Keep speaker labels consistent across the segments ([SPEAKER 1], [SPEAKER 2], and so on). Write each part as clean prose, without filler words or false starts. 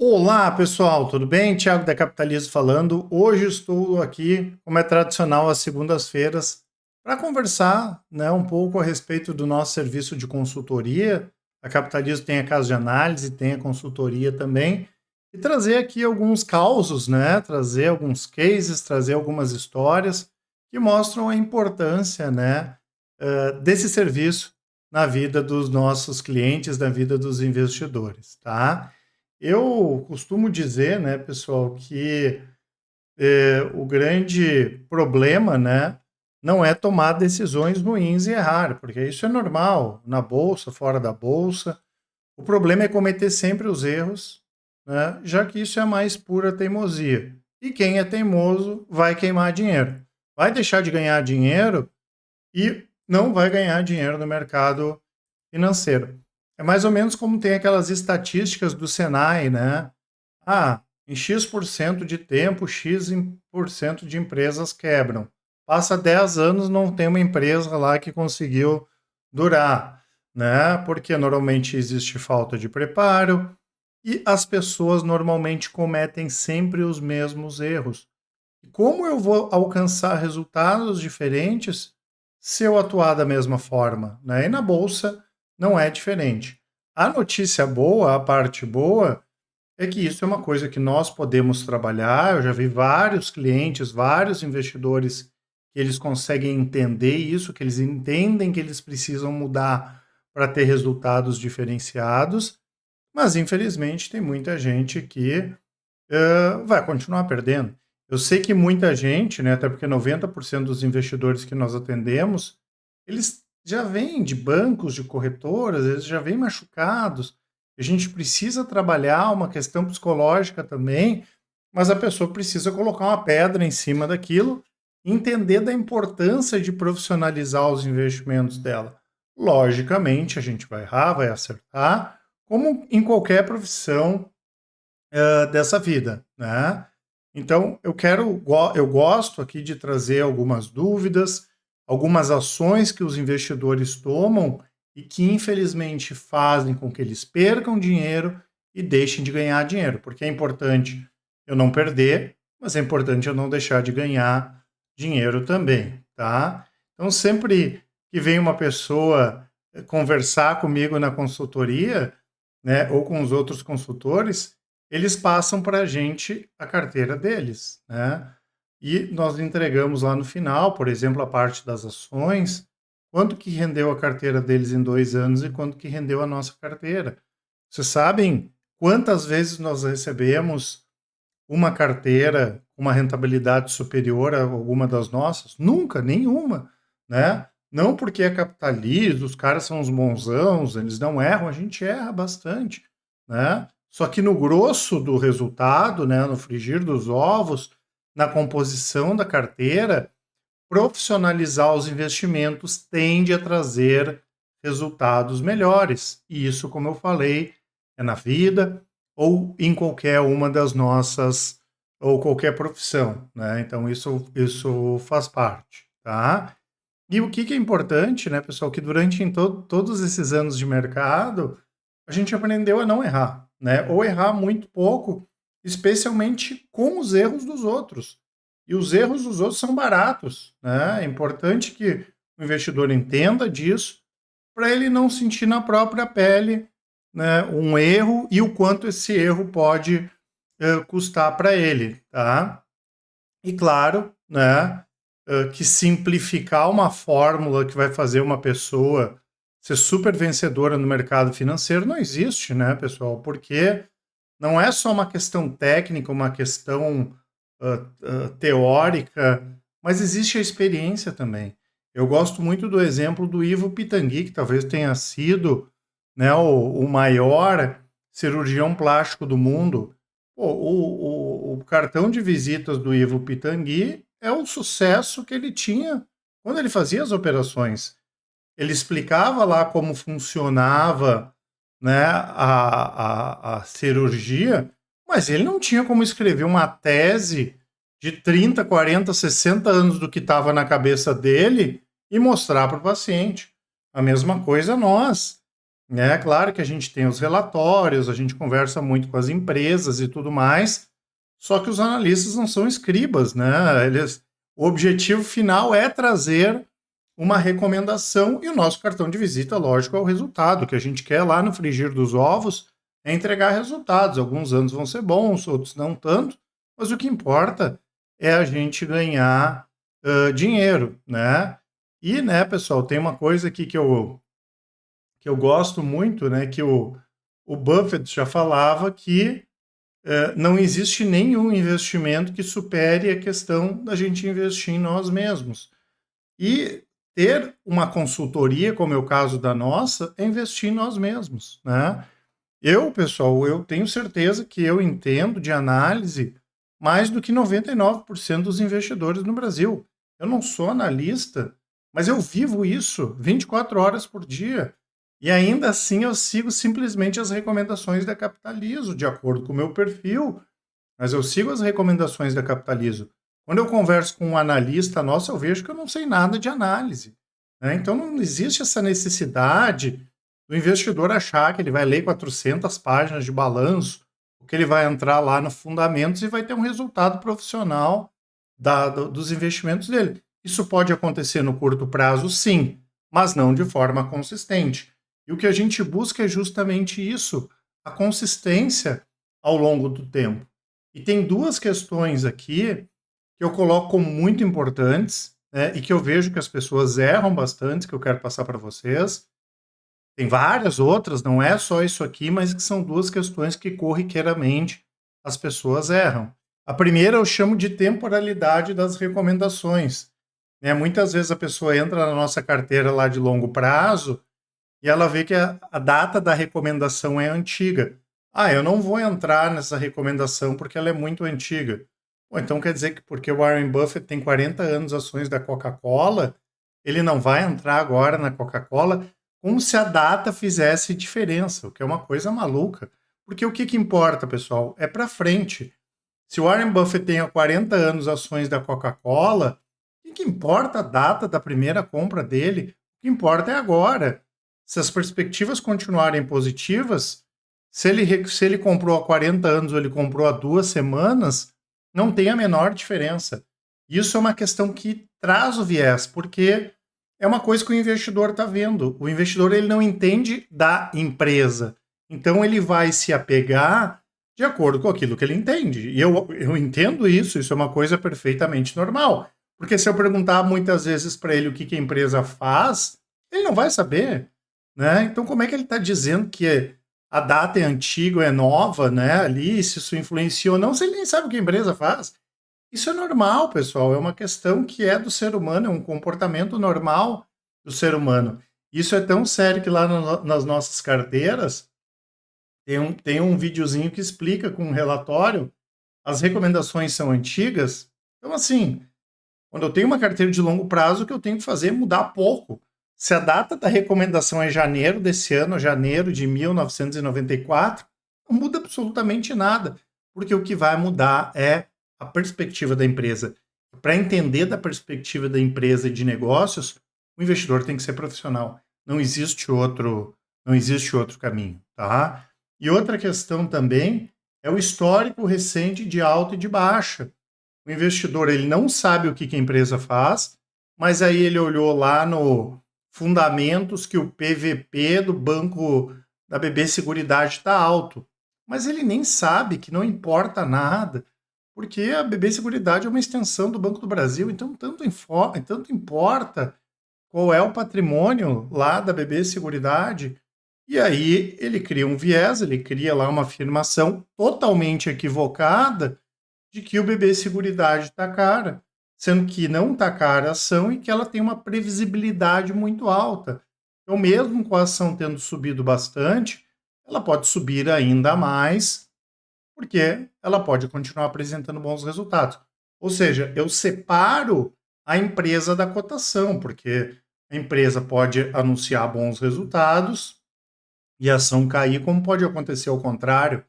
[SPEAKER 1] Olá, pessoal, tudo bem? Thiago da Capitalismo falando. Hoje estou aqui, como é tradicional, às segundas-feiras, para conversar, né, um pouco a respeito do nosso serviço de consultoria. A Capitalismo tem a casa de análise, tem a consultoria também, e trazer aqui alguns causos, né, trazer alguns cases, trazer algumas histórias que mostram a importância, né, desse serviço na vida dos nossos clientes, na vida dos investidores, tá? Eu costumo dizer, né, pessoal, que o grande problema, né, não é tomar decisões ruins e errar, porque isso é normal, na bolsa, fora da bolsa. O problema é cometer sempre os erros, né, já que isso é a mais pura teimosia. E quem é teimoso vai queimar dinheiro. Vai deixar de ganhar dinheiro e não vai ganhar dinheiro no mercado financeiro. É mais ou menos como tem aquelas estatísticas do Senai, né? Em X% de tempo, X% de empresas quebram. Passa 10 anos, não tem uma empresa lá que conseguiu durar, né? Porque normalmente existe falta de preparo e as pessoas normalmente cometem sempre os mesmos erros. Como eu vou alcançar resultados diferentes se eu atuar da mesma forma, né? E na bolsa não é diferente. A notícia boa, a parte boa, é que isso é uma coisa que nós podemos trabalhar. Eu já vi vários clientes, vários investidores que eles conseguem entender isso, que eles entendem que eles precisam mudar para ter resultados diferenciados, mas infelizmente tem muita gente que vai continuar perdendo. Eu sei que muita gente, né, até porque 90% dos investidores que nós atendemos, eles já vêm de bancos, de corretoras, eles já vêm machucados. A gente precisa trabalhar uma questão psicológica também, mas a pessoa precisa colocar uma pedra em cima daquilo, entender da importância de profissionalizar os investimentos dela. Logicamente, a gente vai errar, vai acertar, como em qualquer profissão dessa vida, né? Então, eu gosto aqui de trazer algumas dúvidas, algumas ações que os investidores tomam e que infelizmente fazem com que eles percam dinheiro e deixem de ganhar dinheiro, porque é importante eu não perder, mas é importante eu não deixar de ganhar dinheiro também, tá? Então, sempre que vem uma pessoa conversar comigo na consultoria, né, ou com os outros consultores, eles passam para a gente a carteira deles, né? E nós entregamos lá no final, por exemplo, a parte das ações, quanto que rendeu a carteira deles em 2 anos e quanto que rendeu a nossa carteira. Vocês sabem quantas vezes nós recebemos uma carteira com uma rentabilidade superior a alguma das nossas? Nunca, nenhuma, né? Não porque é capitalismo, os caras são os bonzãos, eles não erram, a gente erra bastante, né? Só que no grosso do resultado, né, no frigir dos ovos, na composição da carteira, profissionalizar os investimentos tende a trazer resultados melhores. E isso, como eu falei, é na vida ou em qualquer uma das nossas, ou qualquer profissão, né? Então, isso faz parte, tá? E o que é importante, né, pessoal, que durante todos esses anos de mercado, a gente aprendeu a não errar, né? Ou errar muito pouco, especialmente com os erros dos outros. E os erros dos outros são baratos, né? É importante que o investidor entenda disso para ele não sentir na própria pele, né, um erro e o quanto esse erro pode custar para ele, tá? E claro, né, que simplificar uma fórmula que vai fazer uma pessoa ser super vencedora no mercado financeiro não existe, né, pessoal? Porque não é só uma questão técnica, uma questão teórica, mas existe a experiência também. Eu gosto muito do exemplo do Ivo Pitangui, que talvez tenha sido, né, o maior cirurgião plástico do mundo. Pô, o cartão de visitas do Ivo Pitangui é o sucesso que ele tinha quando ele fazia as operações. Ele explicava lá como funcionava, né, a cirurgia, mas ele não tinha como escrever uma tese de 30, 40, 60 anos do que estava na cabeça dele e mostrar para o paciente. A mesma coisa nós. É claro que a gente tem os relatórios, a gente conversa muito com as empresas e tudo mais, só que os analistas não são escribas, né? O objetivo final é trazer uma recomendação e o nosso cartão de visita, lógico, é o resultado. O que a gente quer lá no frigir dos ovos é entregar resultados. Alguns anos vão ser bons, outros não tanto, mas o que importa é a gente ganhar dinheiro, né? E, né, pessoal, tem uma coisa aqui que eu gosto muito, né, que o Buffett já falava que não existe nenhum investimento que supere a questão da gente investir em nós mesmos. E ter uma consultoria, como é o caso da nossa, é investir em nós mesmos, né? Pessoal, eu tenho certeza que eu entendo de análise mais do que 99% dos investidores no Brasil. Eu não sou analista, mas eu vivo isso 24 horas por dia. E ainda assim eu sigo simplesmente as recomendações da Capitalizo, de acordo com o meu perfil, mas eu sigo as recomendações da Capitalizo. Quando eu converso com um analista nosso, eu vejo que eu não sei nada de análise, né? Então não existe essa necessidade do investidor achar que ele vai ler 400 páginas de balanço, ou que ele vai entrar lá no fundamentos e vai ter um resultado profissional dos investimentos dele. Isso pode acontecer no curto prazo, sim, mas não de forma consistente. E o que a gente busca é justamente isso, a consistência ao longo do tempo. E tem duas questões aqui que eu coloco como muito importantes, né, e que eu vejo que as pessoas erram bastante, que eu quero passar para vocês. Tem várias outras, não é só isso aqui, mas que são duas questões que corriqueiramente as pessoas erram. A primeira eu chamo de temporalidade das recomendações, né? Muitas vezes a pessoa entra na nossa carteira lá de longo prazo e ela vê que a data da recomendação é antiga. Ah, eu não vou entrar nessa recomendação porque ela é muito antiga. Bom, então quer dizer que porque o Warren Buffett tem 40 anos ações da Coca-Cola, ele não vai entrar agora na Coca-Cola, como se a data fizesse diferença, o que é uma coisa maluca. Porque o que importa, pessoal, é para frente. Se o Warren Buffett tem há 40 anos ações da Coca-Cola, o que importa a data da primeira compra dele? O que importa é agora. Se as perspectivas continuarem positivas, se ele comprou há 40 anos ou ele comprou há 2 semanas, não tem a menor diferença. Isso é uma questão que traz o viés, porque é uma coisa que o investidor está vendo. O investidor ele não entende da empresa. Então ele vai se apegar de acordo com aquilo que ele entende. E eu entendo isso, isso é uma coisa perfeitamente normal. Porque se eu perguntar muitas vezes para ele o que a empresa faz, ele não vai saber, né? Então como é que ele está dizendo que a data é antiga ou é nova, né? Ali, se isso influencia ou não, se ele nem sabe o que a empresa faz. Isso é normal, pessoal, é uma questão que é do ser humano, é um comportamento normal do ser humano. Isso é tão sério que lá nas nossas carteiras tem um videozinho que explica com um relatório, as recomendações são antigas. Então, assim, quando eu tenho uma carteira de longo prazo, o que eu tenho que fazer é mudar pouco. Se a data da recomendação é janeiro desse ano, janeiro de 1994, não muda absolutamente nada, porque o que vai mudar é a perspectiva da empresa. Para entender da perspectiva da empresa e de negócios, o investidor tem que ser profissional. Não existe outro caminho, tá? E outra questão também é o histórico recente de alta e de baixa. O investidor ele não sabe o que a empresa faz, mas aí ele olhou lá no fundamentos que o PVP do banco da BB Seguridade está alto. Mas ele nem sabe que não importa nada, porque a BB Seguridade é uma extensão do Banco do Brasil, então tanto importa qual é o patrimônio lá da BB Seguridade. E aí ele cria um viés, ele cria lá uma afirmação totalmente equivocada de que o BB Seguridade está cara, sendo que não está cara a ação e que ela tem uma previsibilidade muito alta. Então, mesmo com a ação tendo subido bastante, ela pode subir ainda mais, porque ela pode continuar apresentando bons resultados. Ou seja, eu separo a empresa da cotação, porque a empresa pode anunciar bons resultados e a ação cair, como pode acontecer ao contrário.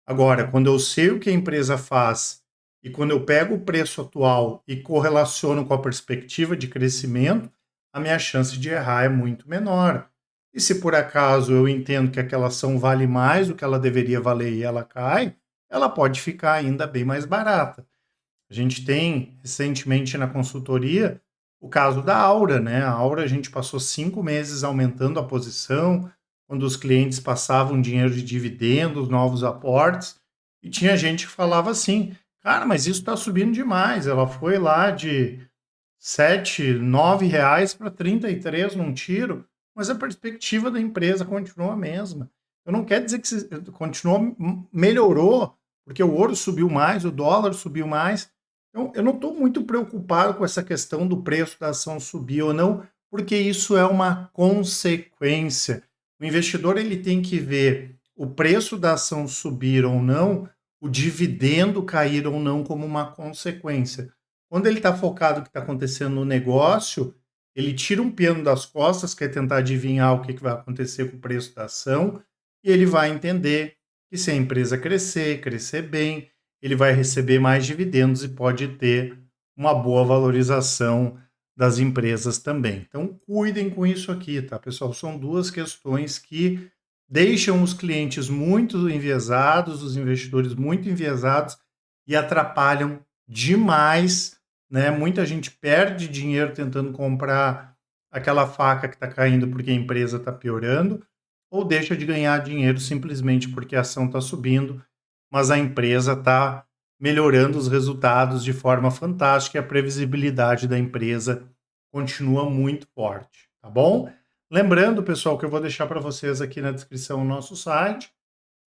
[SPEAKER 1] Agora, quando eu sei o que a empresa faz e quando eu pego o preço atual e correlaciono com a perspectiva de crescimento, a minha chance de errar é muito menor. E se por acaso eu entendo que aquela ação vale mais do que ela deveria valer e ela cai, ela pode ficar ainda bem mais barata. A gente tem recentemente na consultoria o caso da Aura, né? A Aura a gente passou 5 meses aumentando a posição, quando os clientes passavam dinheiro de dividendos, novos aportes, e tinha gente que falava assim, cara, mas isso está subindo demais. Ela foi lá de 7, 9 reais para 33 num tiro, mas a perspectiva da empresa continua a mesma. Eu não quero dizer que continuou, melhorou, porque o ouro subiu mais, o dólar subiu mais. Então, eu não estou muito preocupado com essa questão do preço da ação subir ou não, porque isso é uma consequência. O investidor ele tem que ver o preço da ação subir ou não, o dividendo cair ou não como uma consequência. Quando ele está focado no que está acontecendo no negócio, ele tira um piano das costas, quer tentar adivinhar o que vai acontecer com o preço da ação, e ele vai entender que se a empresa crescer, crescer bem, ele vai receber mais dividendos e pode ter uma boa valorização das empresas também. Então, cuidem com isso aqui, tá, pessoal? São duas questões que deixam os clientes muito enviesados, os investidores muito enviesados e atrapalham demais, né? Muita gente perde dinheiro tentando comprar aquela faca que está caindo porque a empresa está piorando, ou deixa de ganhar dinheiro simplesmente porque a ação está subindo, mas a empresa está melhorando os resultados de forma fantástica e a previsibilidade da empresa continua muito forte, tá bom? Lembrando, pessoal, que eu vou deixar para vocês aqui na descrição o nosso site.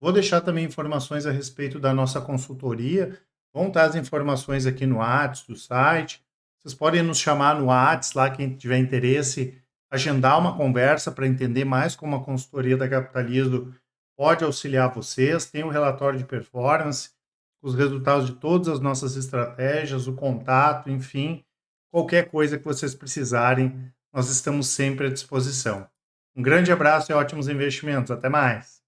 [SPEAKER 1] Vou deixar também informações a respeito da nossa consultoria. Vão estar as informações aqui no WhatsApp do site. Vocês podem nos chamar no WhatsApp, lá quem tiver interesse, agendar uma conversa para entender mais como a consultoria da Capitalizo pode auxiliar vocês. Tem o relatório de performance, os resultados de todas as nossas estratégias, o contato, enfim, qualquer coisa que vocês precisarem, nós estamos sempre à disposição. Um grande abraço e ótimos investimentos. Até mais!